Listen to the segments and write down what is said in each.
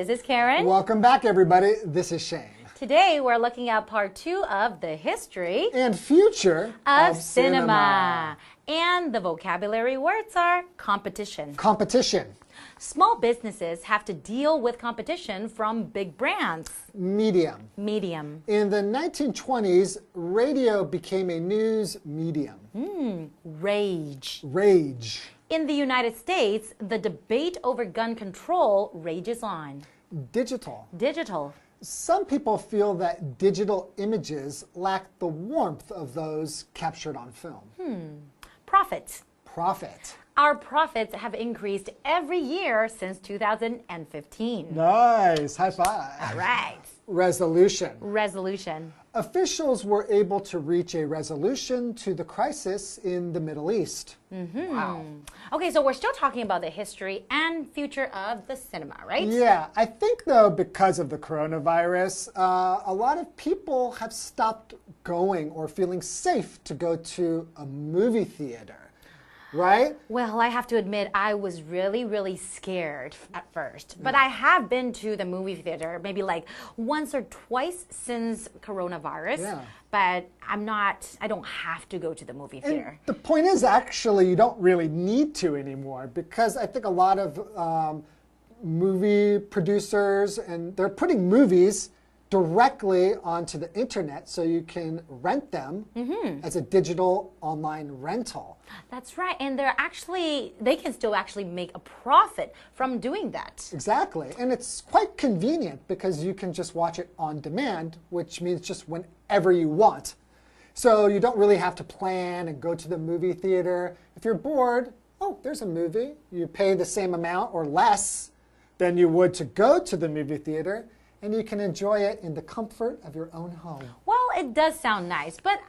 This is Karen. Welcome back, everybody. This is Shane. Today, we're looking at part 2 of the history and future of cinema. And the vocabulary words are competition. Competition. Small businesses have to deal with competition from big brands. Medium. Medium. In the 1920s, radio became a news medium. Rage. Rage. In the United States, the debate over gun control rages on. Digital. Digital. Some people feel that digital images lack the warmth of those captured on film. Profit. Profit. Our profits have increased every year since 2015. Nice. High five. All right. Resolution. Resolution. Officials were able to reach a resolution to the crisis in the Middle East. Wow. Okay, so we're still talking about the history and future of the cinema, right? Yeah, I think though because of the coronavirus, a lot of people have stopped going or feeling safe to go to a movie theater. Right? Well, I have to admit, I was really scared at first. But I have been to the movie theater maybe like once or twice since coronavirus. Yeah. But I don't have to go to the movie theater. And the point is, actually, you don't really need to anymore because I think a lot of movie producers, and they're putting movies directly onto the internet so you can rent them as a digital online rental. That's right. And they can still actually make a profit from doing that. Exactly. And it's quite convenient because you can just watch it on demand, which means just whenever you want. So you don't really have to plan and go to the movie theater. If you're bored, oh, there's a movie. You pay the same amount or less than you would to go to the movie theater, and you can enjoy it in the comfort of your own home. Well, it does sound nice, but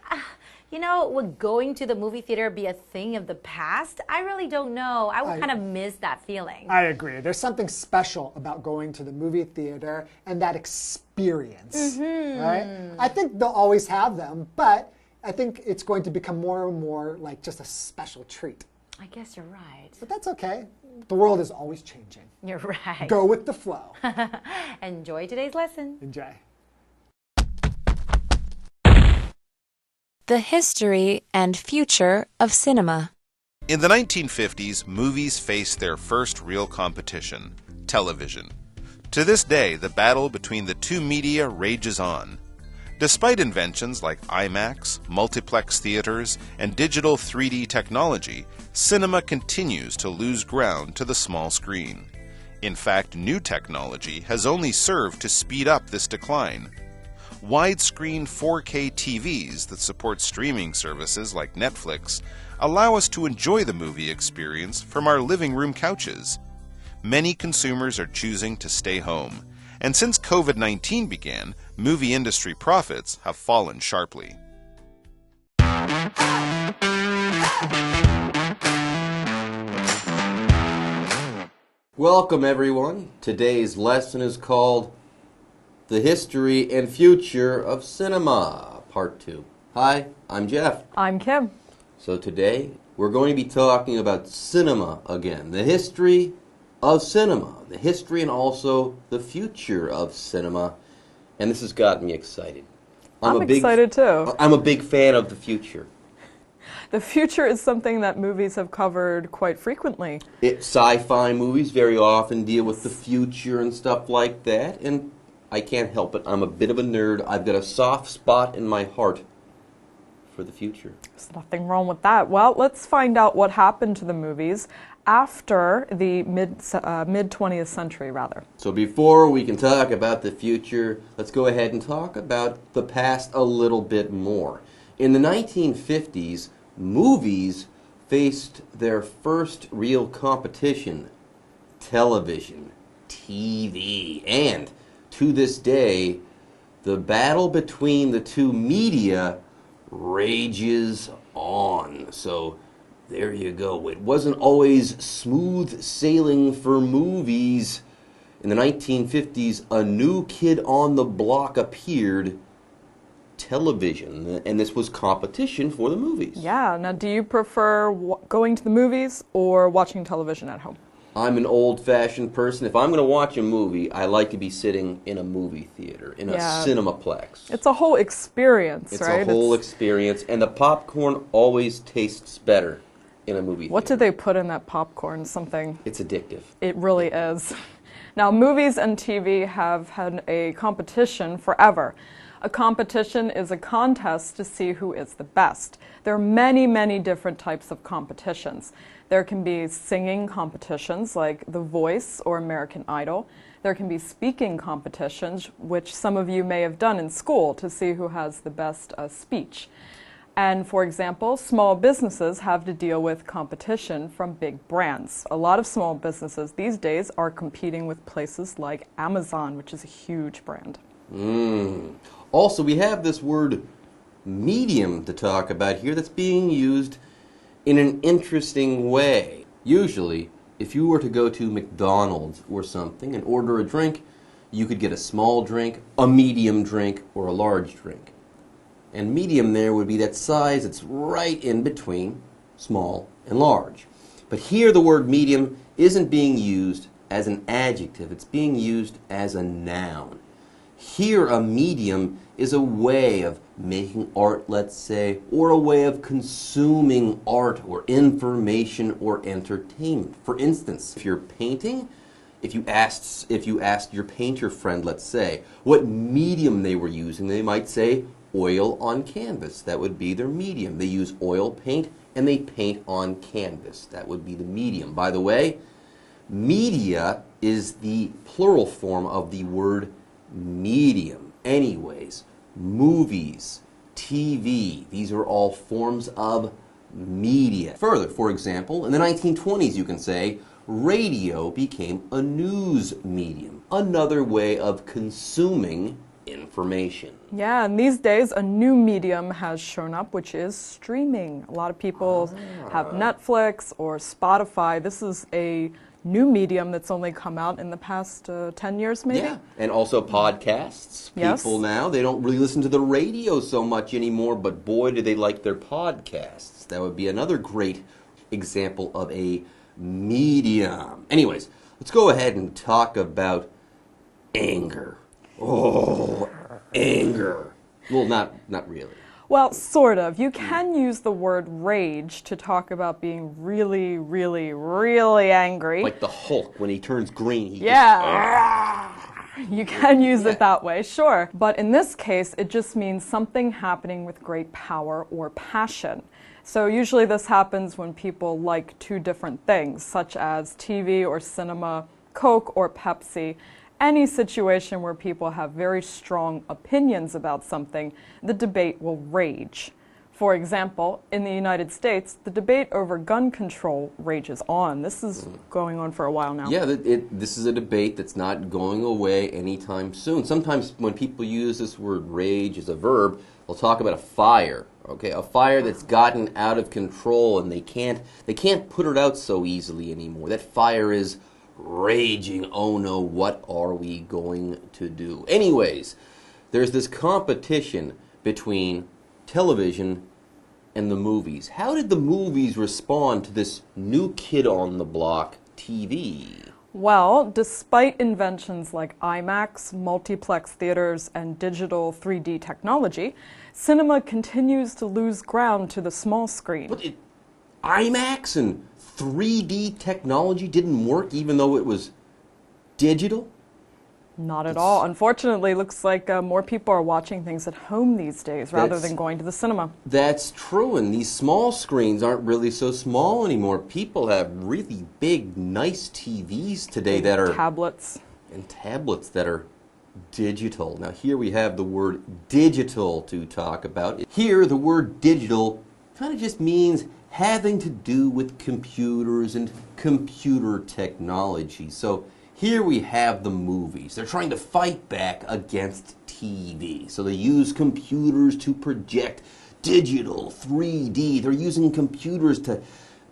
would going to the movie theater be a thing of the past? I really don't know. I would kind of miss that feeling. I agree. There's something special about going to the movie theater and that experience, right? I think they'll always have them, but I think it's going to become more and more like just a special treat. I guess you're right. But that's okay. The world is always changing. You're right. Go with the flow. Enjoy today's lesson. Enjoy. The history and future of cinema. In the 1950s, movies faced their first real competition, television. To this day, the battle between the two media rages on. Despite inventions like IMAX, multiplex theaters, and digital 3D technology, cinema continues to lose ground to the small screen. In fact, new technology has only served to speed up this decline. Widescreen 4K TVs that support streaming services like Netflix allow us to enjoy the movie experience from our living room couches. Many consumers are choosing to stay home, and since COVID-19 began, movie industry profits have fallen sharply. Welcome, everyone. Today's lesson is called The History and Future of Cinema, Part 2. Hi, I'm Jeff. I'm Kim. So today, we're going to be talking about cinema again. The history of cinema. The history and also the future of cinema. And this has gotten me excited. I'm excited too. I'm a big fan of the future. The future is something that movies have covered quite frequently. Sci-fi movies very often deal with the future and stuff like that. And I can't help it. I'm a bit of a nerd. I've got a soft spot in my heart for the future. There's nothing wrong with that. Well, let's find out what happened to the movies after the mid-20th century, rather. So before we can talk about the future, let's go ahead and talk about the past a little bit more. In the 1950s, movies faced their first real competition, television, TV, and to this day, the battle between the two media rages on. So there you go. It wasn't always smooth sailing for movies. In the 1950s, a new kid on the block appeared, television, and this was competition for the movies. Yeah. Now, do you prefer going to the movies or watching television at home? I'm an old-fashioned person. If I'm going to watch a movie, I like to be sitting in a movie theater, in a cinemaplex. It's a whole experience, right? It's a whole experience, and the popcorn always tastes better in a movie theater. What do they put in that popcorn? Something... It's addictive. It really is. Now, movies and TV have had a competition forever. A competition is a contest to see who is the best. There are many, many different types of competitions. There can be singing competitions like The Voice or American Idol. There can be speaking competitions, which some of you may have done in school to see who has the best speech. And for example, small businesses have to deal with competition from big brands. A lot of small businesses these days are competing with places like Amazon, which is a huge brand. Also, we have this word medium to talk about here that's being used in an interesting way. Usually, if you were to go to McDonald's or something and order a drink, you could get a small drink, a medium drink, or a large drink. And medium there would be that size that's right in between small and large. But here the word medium isn't being used as an adjective, it's being used as a noun. Here a medium is a way of making art, let's say, or a way of consuming art or information or entertainment. For instance, if you're painting, if you asked your painter friend, let's say, what medium they were using, they might say oil on canvas. That would be their medium. They use oil paint and they paint on canvas. That would be the medium. By the way, media is the plural form of the word medium. Anyways, movies, TV, these are all forms of media. Further, for example, in the 1920s, you can say, radio became a news medium, another way of consuming information. Yeah, and these days a new medium has shown up, which is streaming. A lot of people have Netflix or Spotify. This is a new medium that's only come out in the past 10 years, maybe? Yeah, and also podcasts. Yes. People now, they don't really listen to the radio so much anymore, but boy, do they like their podcasts. That would be another great example of a medium. Anyways, let's go ahead and talk about anger. Oh, anger. Well, not really. Well, sort of. You can use the word rage to talk about being really, really, really angry. Like the Hulk, when he turns green, he You can use it that way, sure. But in this case, it just means something happening with great power or passion. So usually this happens when people like two different things, such as TV or cinema, Coke or Pepsi. Any situation where people have very strong opinions about something, the debate will rage. For example, in the United States, the debate over gun control rages on. This is going on for a while now. Yeah, this is a debate that's not going away anytime soon. Sometimes when people use this word rage as a verb, they'll talk about a fire. Okay, a fire that's gotten out of control and they can't put it out so easily anymore. That fire is raging. Oh no, what are we going to do? Anyways, there's this competition between television and the movies. How did the movies respond to this new kid on the block, TV? Well, despite inventions like IMAX, multiplex theaters, and digital 3D technology, cinema continues to lose ground to the small screen. But IMAX and 3D technology didn't work even though it was digital? Not at all. Unfortunately, it looks like more people are watching things at home these days rather than going to the cinema. That's true, and these small screens aren't really so small anymore. People have really big, nice TVs today that are... Tablets. And tablets that are digital. Now here we have the word digital to talk about. Here the word digital kind of just means having to do with computers and computer technology. So here we have the movies. They're trying to fight back against TV. So they use computers to project digital 3D. They're using computers to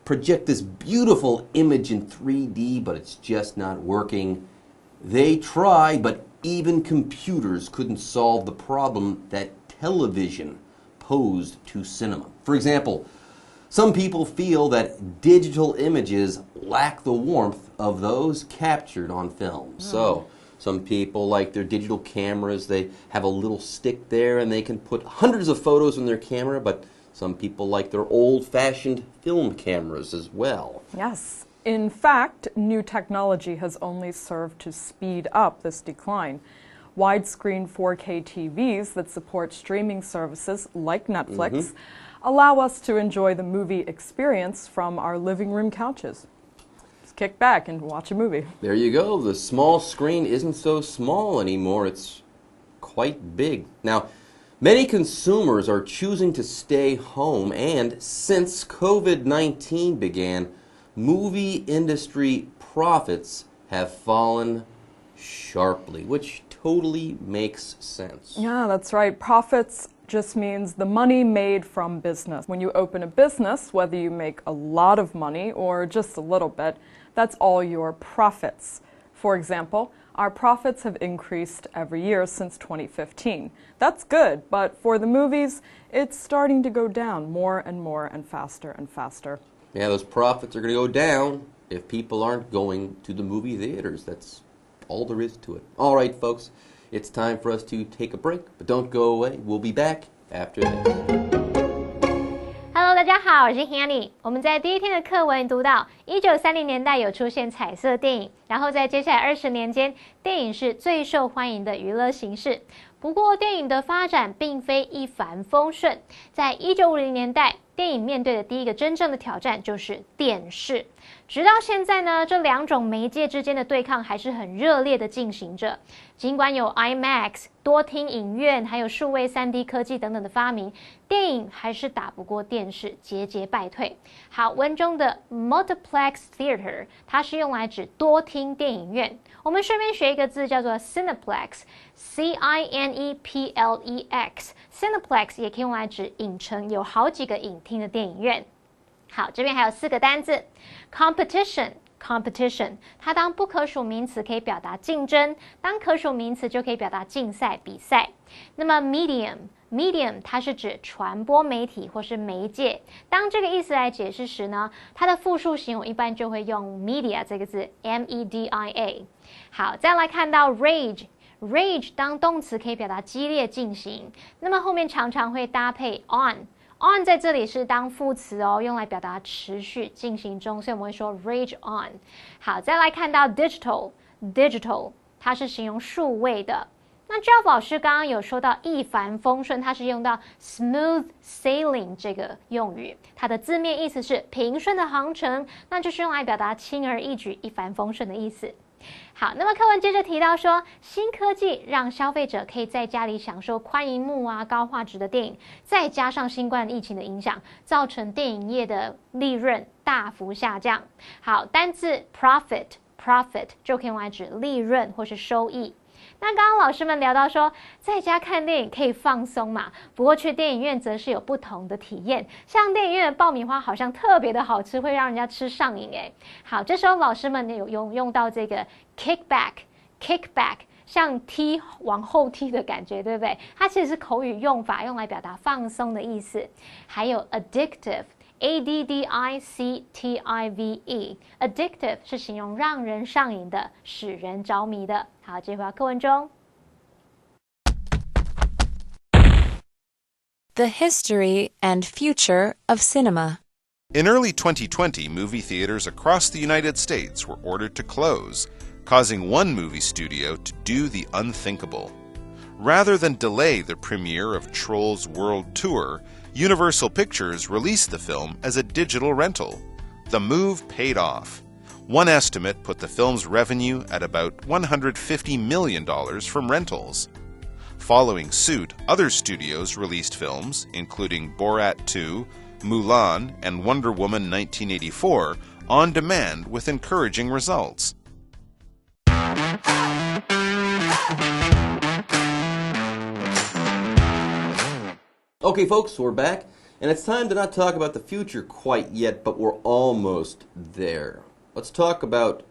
project this beautiful image in 3D, but it's just not working. They try, but even computers couldn't solve the problem that television posed to cinema. For example, Some people feel that digital images lack the warmth of those captured on film. So, some people like their digital cameras, they have a little stick there and they can put hundreds of photos on their camera, but some people like their old-fashioned film cameras as well. Yes. In fact, new technology has only served to speed up this decline. Widescreen 4K TVs that support streaming services like Netflix allow us to enjoy the movie experience from our living room couches. Just kick back and watch a movie. There you go. The small screen isn't so small anymore. It's quite big. Now, many consumers are choosing to stay home, and since COVID-19 began, movie industry profits have fallen sharply, which totally makes sense. Yeah, that's right. Profits just means the money made from business. When you open a business, whether you make a lot of money or just a little bit, that's all your profits. For example, our profits have increased every year since 2015. That's good, but for the movies, it's starting to go down more and more and faster and faster. Yeah, those profits are going to go down if people aren't going to the movie theaters. That's all there is to it. All right, folks, it's time for us to take a break, but don't go away. We'll be back after this. Hello， 大家好，我是 Hanny。我们在第一天的课文读到，1930年代有出现彩色电影，然后在接下来20年间，电影是最受欢迎的娱乐形式。不过，电影的发展并非一帆风顺。在1950年代，电影面对的第一个真正的挑战就是电视。直到现在呢，这两种媒介之间的对抗还是很热烈的进行着。尽管有 IMAX、多厅影院，还有数位3D 科技等等的发明，电影还是打不过电视，节节败退。好，文中的 multiplex theater， 它是用来指多厅电影院。我们顺便学一个字，叫做 cineplex。Cineplex 也可以用来指影城，有好几个影厅的电影院。好，这边还有4个单字 competition， 它当不可数名词可以表达竞争，当可数名词就可以表达竞赛、比赛。那么 medium 它是指传播媒体或是媒介，当这个意思来解释时呢，它的复数形容一般就会用 media 这个字 media。好，再来看到 rage 当动词可以表达激烈进行，那么后面常常会搭配 on 在这里是当副词哦，用来表达持续进行中，所以我们会说 rage on。好，再来看到 digital 它是形容数位的。那 Jeff 老师刚刚有说到一帆风顺，它是用到 smooth sailing 这个用语，它的字面意思是平顺的航程，那就是用来表达轻而易举、一帆风顺的意思。好，那么课文接着提到说，新科技让消费者可以在家里享受宽银幕啊、高画质的电影，再加上新冠疫情的影响，造成电影业的利润大幅下降。好，单字 profit 就可以用来指利润或是收益。那刚刚老师们聊到说，在家看电影可以放松嘛，不过去电影院则是有不同的体验。像电影院的爆米花好像特别的好吃，会让人家吃上瘾诶。好，这时候老师们有用到这个 kickback， 像踢往后踢的感觉，对不对？它其实是口语用法，用来表达放松的意思。还有 addictive，addictive 是形容让人上瘾的，使人着迷的。好，这回到课文中。The History and Future of Cinema. In early 2020, movie theaters across the United States were ordered to close, causing one movie studio to do the unthinkable. Rather than delay the premiere of Trolls World Tour, Universal Pictures released the film as a digital rental. The move paid off. One estimate put the film's revenue at about $150 million from rentals. Following suit, other studios released films, including Borat 2, Mulan, and Wonder Woman 1984, on demand with encouraging results. Okay, folks, we're back, and it's time to not talk about the future quite yet, but we're almost there. Let's talk about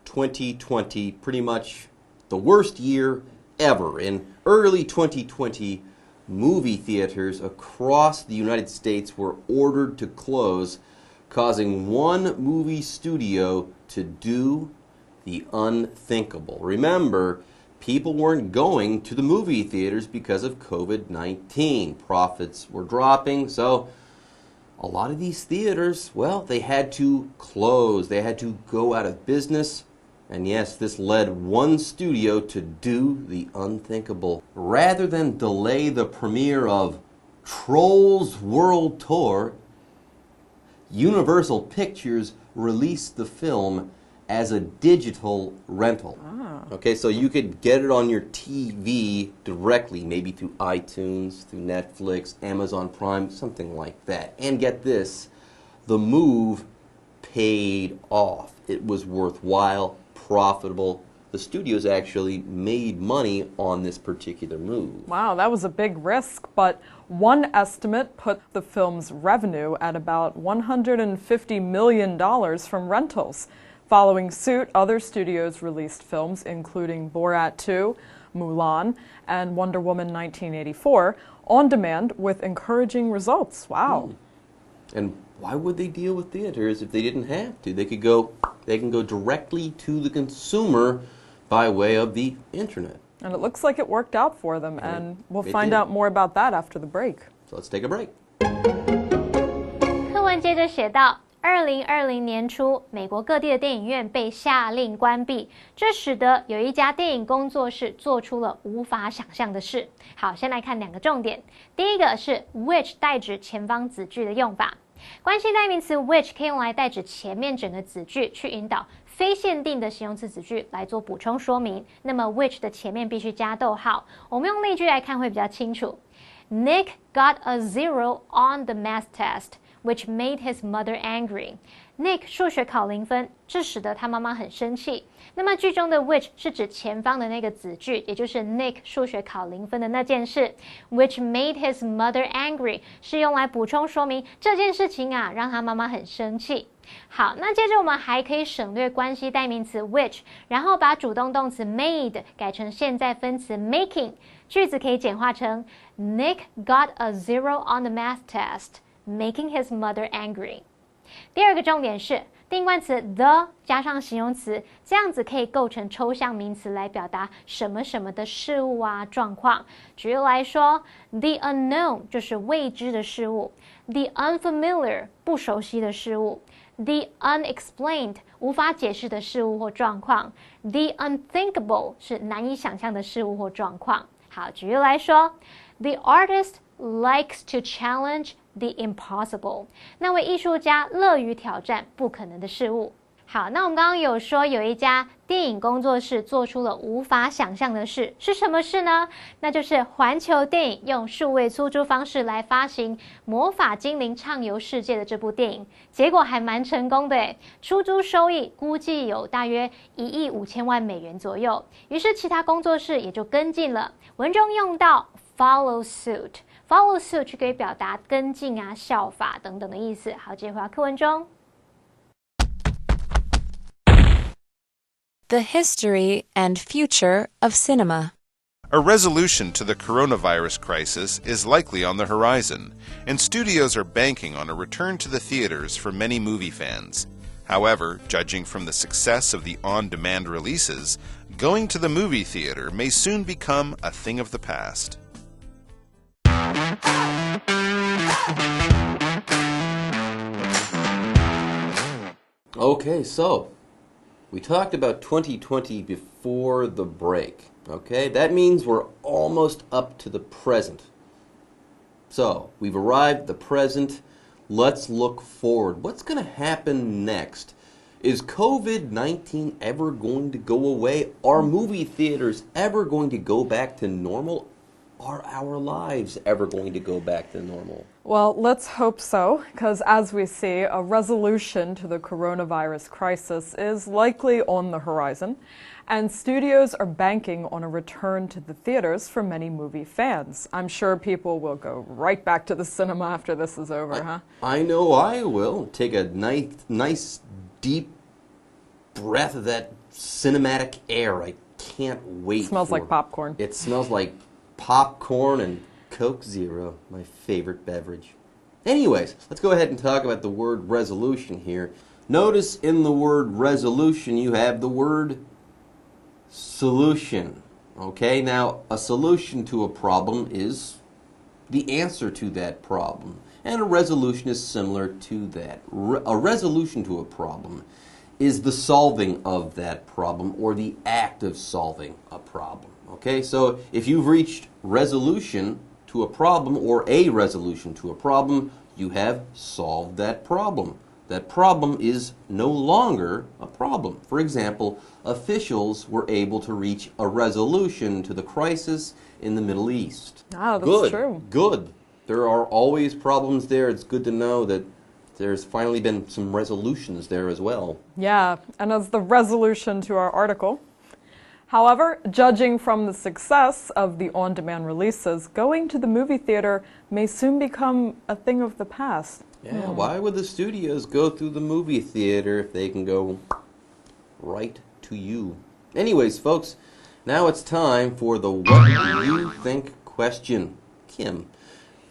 2020, pretty much the worst year ever. In early 2020, movie theaters across the United States were ordered to close, causing one movie studio to do the unthinkable. Remember, people weren't going to the movie theaters because of COVID-19. Profits were dropping, so a lot of these theaters, well, they had to close. They had to go out of business. And yes, this led one studio to do the unthinkable. Rather than delay the premiere of Trolls World Tour, Universal Pictures released the film as a digital rental. Okay, so you could get it on your TV directly, maybe through iTunes, through Netflix, Amazon Prime, something like that. And get this, the move paid off. It was worthwhile, profitable. The studios actually made money on this particular move. Wow, that was a big risk, but one estimate put the film's revenue at about $150 million from rentals. Following suit, other studios released films including Borat 2, Mulan, and Wonder Woman 1984 on demand with encouraging results. Wow. And why would they deal with theaters if they didn't have to? They can go directly to the consumer by way of the internet. And it looks like it worked out for them, and we'll find out more about that after the break. So let's take a break. 课文接着写到，2020年初，美国各地的电影院被下令关闭，这使得有一家电影工作室做出了无法想象的事。好，先来看两个重点。第一个是 which 代指前方子句的用法。关系代名词 which 可以用来代指前面整个子句，去引导非限定的形容词子句来做补充说明。那么 which 的前面必须加逗号。我们用例句来看会比较清楚。Nick got a 0 on the math test.Which made his mother angry. Nick 数学考0分，这使得他妈妈很生气。那么句中的 which 是指前方的那个子句，也就是 Nick 数学考0分的那件事。Which made his mother angry 是用来补充说明这件事情啊，让他妈妈很生气。好，那接着我们还可以省略关系代名词 which， 然后把主动动词 made 改成现在分词 making， 句子可以简化成 Nick got a 0 on the math test.Making his mother angry。第二个重点是定冠词 the 加上形容词，这样子可以构成抽象名词来表达什么什么的事物啊状况。举例来说 ，the unknown 就是未知的事物 ，the unfamiliar 不熟悉的事物 ，the unexplained 无法解释的事物或状况 ，the unthinkable 是难以想象的事物或状况。好，举例来说 ，the artist likes to challenge.The impossible， 那位艺术家乐于挑战不可能的事物。好，那我们刚刚有说有一家电影工作室做出了无法想象的事，是什么事呢？那就是环球电影用数位出租方式来发行《魔法精灵畅游世界》的这部电影，结果还蛮成功的诶，出租收益估计有大约1亿5千万美元左右。于是其他工作室也就跟进了，文中用到 follow suit。Follow suit 可以表达跟进啊、效法等等的意思。好，接回到课文中。The history and future of cinema. A resolution to the coronavirus crisis is likely on the horizon, and studios are banking on a return to the theaters for many movie fans. However, judging from the success of the on-demand releases, going to the movie theater may soon become a thing of the past. Okay, so we talked about 2020 before the break. Okay, that means we're almost up to the present. So we've arrived at the present. Let's look forward. What's going to happen next? Is COVID-19 ever going to go away? Are movie theaters ever going to go back to normal? Are our lives ever going to go back to normal? Well, let's hope so, because as we see, a resolution to the coronavirus crisis is likely on the horizon, and studios are banking on a return to the theaters for many movie fans. I'm sure people will go right back to the cinema after this is over, huh? I know I will. Take a nice deep breath of that cinematic air. I can't wait. It smells like popcorn. It smells like popcorn and Coke Zero, my favorite beverage. Anyways, let's go ahead and talk about the word resolution here. Notice in the word resolution you have the word solution. Okay, now a solution to a problem is the answer to that problem. And a resolution is similar to that. A resolution to a problem is the solving of that problem or the act of solving a problem. Okay, so if you've reached resolution to a problem or a resolution to a problem, you have solved that problem. That problem is no longer a problem. For example, officials were able to reach a resolution to the crisis in the Middle East. Ah, that's good, true. Good. There are always problems there. It's good to know that there's finally been some resolutions there as well. Yeah, and as the resolution to our article. However, judging from the success of the on-demand releases, going to the movie theater may soon become a thing of the past. Yeah, why would the studios go through the movie theater if they can go right to you? Anyways, folks, now it's time for the What Do You Think question. Kim,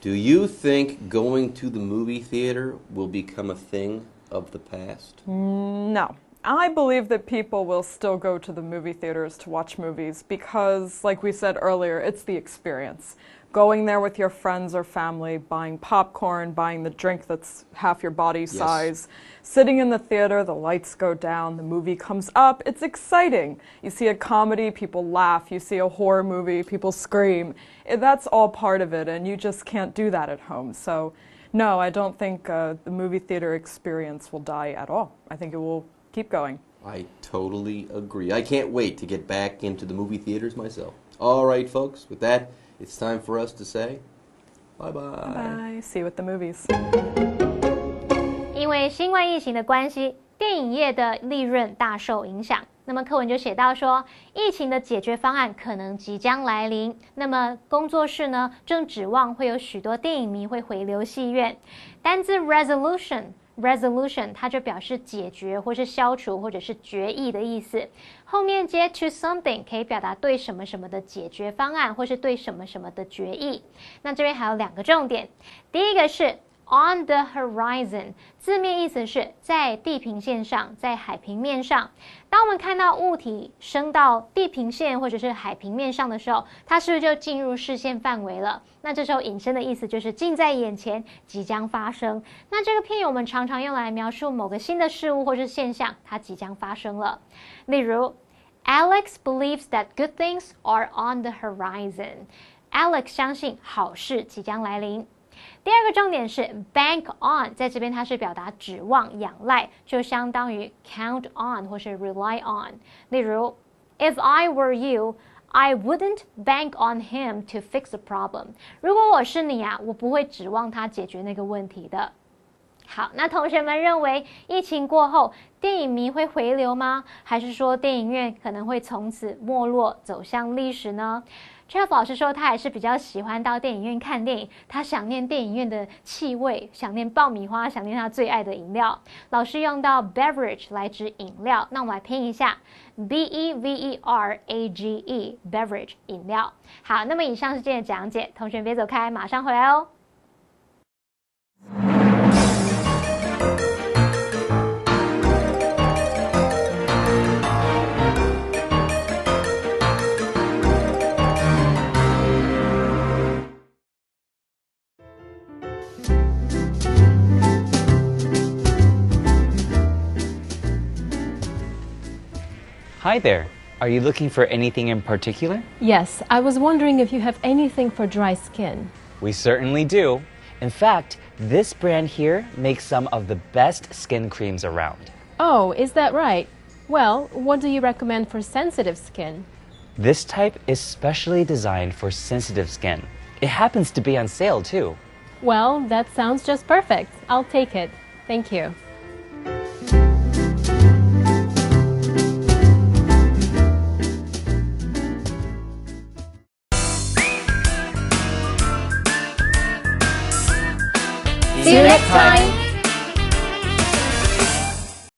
do you think going to the movie theater will become a thing of the past? No. I believe that people will still go to the movie theaters to watch movies because, like we said earlier, it's the experience. Going there with your friends or family, buying popcorn, buying the drink that's half your body size, sitting in the theater, the lights go down, the movie comes up, it's exciting. You see a comedy, people laugh. You see a horror movie, people scream. That's all part of it, and you just can't do that at home. So, no, I don't think the movie theater experience will die at all. I think it will keep going. I totally agree. I can't wait to get back into the movie theaters myself. All right, folks, with that, it's time for us to say bye-bye. Bye. See you at the movies. 因为新冠疫情的关系，电影业的利润大受影响。那么课文就写到说，疫情的解决方案可能即将来临。那么工作室呢，正指望会有许多电影迷会回流戏院。单字 resolution 它就表示解决或是消除或者是决议的意思，后面接 to something 可以表达对什么什么的解决方案或是对什么什么的决议。那这边还有两个重点，第一个是 on the horizon， 字面意思是在地平线上，在海平面上。当我们看到物体升到地平线或者是海平面上的时候，它是不是就进入视线范围了？那这时候引申的意思就是近在眼前，即将发生。那这个片语我们常常用来描述某个新的事物或是现象，它即将发生了。例如 Alex believes that good things are on the horizon. Alex 相信好事即将来临。第二个重点是 bank on， 在这边它是表达指望、仰赖，就相当于 count on 或是 rely on。例如 If I were you, I wouldn't bank on him to fix a problem. 如果我是你啊，我不会指望他解决那个问题的。好，那同学们认为疫情过后，电影迷会回流吗？还是说电影院可能会从此没落，走向历史呢？Jeff 老师说，他还是比较喜欢到电影院看电影，他想念电影院的气味，想念爆米花，想念他最爱的饮料。老师用到 beverage 来指饮料，那我们来拼一下 beverage beverage 饮料。好，那么以上是今天的讲解，同学别走开，马上回来哦。Hi there. Are you looking for anything in particular? Yes, I was wondering if you have anything for dry skin. We certainly do. In fact, this brand here makes some of the best skin creams around. Oh, is that right? Well, what do you recommend for sensitive skin? This type is specially designed for sensitive skin. It happens to be on sale too. Well, that sounds just perfect. I'll take it. Thank you. See you next time!